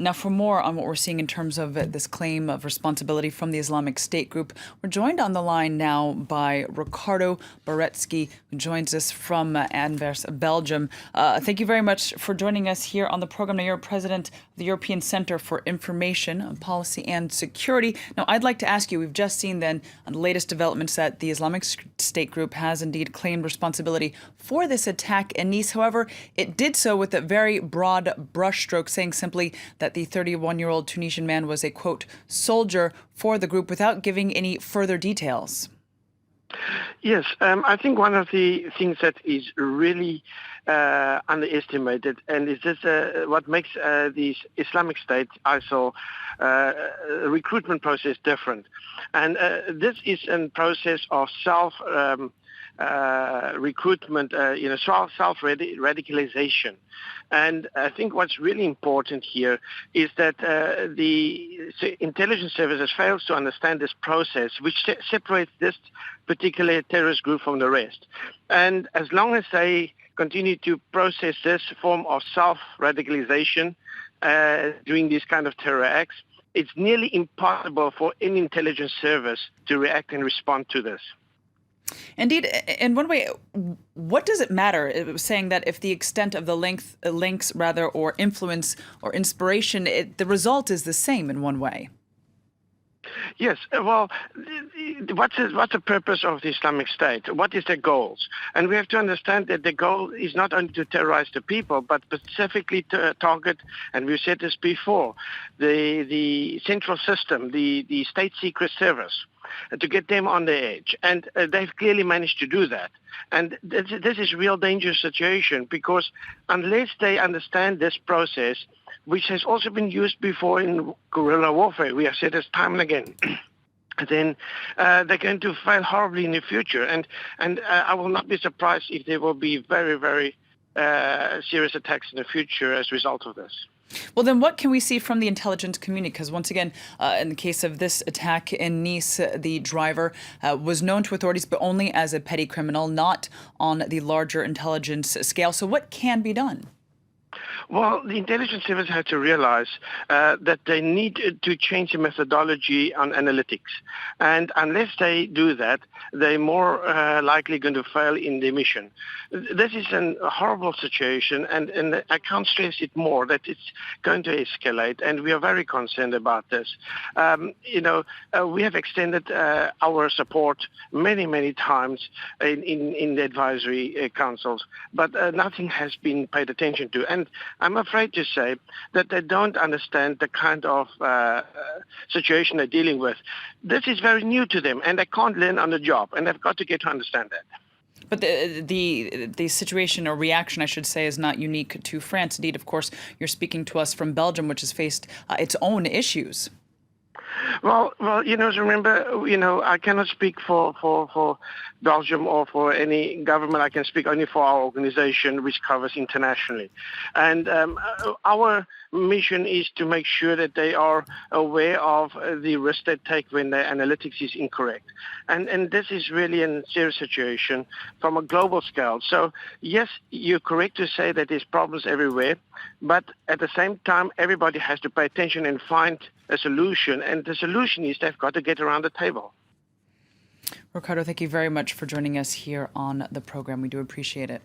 Now, for more on what we're seeing in terms of this claim of responsibility from the Islamic State group, we're joined on the line now by Ricardo Baretzky, who joins us from Anvers, Belgium. Thank you very much for joining us here on the program. Now, you're president of the European Center for Information, Policy and Security. Now, I'd like to ask you, we've just seen then on the latest developments that the Islamic State group has indeed claimed responsibility for this attack in Nice. However, it did so with a very broad brushstroke, saying simply that the 31-year-old Tunisian man was a, quote, soldier for the group, without giving any further details. Yes, I think one of the things that is really underestimated, and is this what makes the Islamic State ISIL recruitment process different. And this is a process of recruitment, self-radicalization. And I think what's really important here is that the intelligence services fails to understand this process, which separates this particular terrorist group from the rest. And as long as they continue to process this form of self-radicalization doing these kind of terror acts, it's nearly impossible for any intelligence service to react and respond to this. Indeed, in one way, what does it matter? It was saying that if the extent of the links, or influence or inspiration, the result is the same in one way. Yes. Well, what's the purpose of the Islamic State? What is their goals? And we have to understand that the goal is not only to terrorize the people, but specifically to target, and we've said this before, the central system, the state secret service, to get them on the edge. And they've clearly managed to do that. And this is a real dangerous situation, because unless they understand this process, which has also been used before in guerrilla warfare, we have said this time and again, then they're going to fail horribly in the future. And I will not be surprised if there will be very, very serious attacks in the future as a result of this. Well, then what can we see from the intelligence community? Because once again, in the case of this attack in Nice, the driver was known to authorities, but only as a petty criminal, not on the larger intelligence scale. So what can be done? Well, the intelligence service have to realize that they need to change the methodology on analytics. And unless they do that, they're more likely going to fail in their mission. This is a horrible situation, and I can't stress it more, that it's going to escalate, and we are very concerned about this. We have extended our support many, many times in the advisory councils, but nothing has been paid attention to. And I'm afraid to say that they don't understand the kind of situation they're dealing with. This is very new to them, and they can't learn on the job, and they've got to get to understand that. But the situation, or reaction, I should say, is not unique to France. Indeed, of course, you're speaking to us from Belgium, which has faced its own issues. Well, remember, I cannot speak for Belgium or for any government. I can speak only for our organization, which covers internationally. And our mission is to make sure that they are aware of the risk they take when their analytics is incorrect. And this is really a serious situation from a global scale. So, yes, you're correct to say that there's problems everywhere, but at the same time, everybody has to pay attention and find a solution. And the solution is they've got to get around the table. Ricardo, thank you very much for joining us here on the program. We do appreciate it.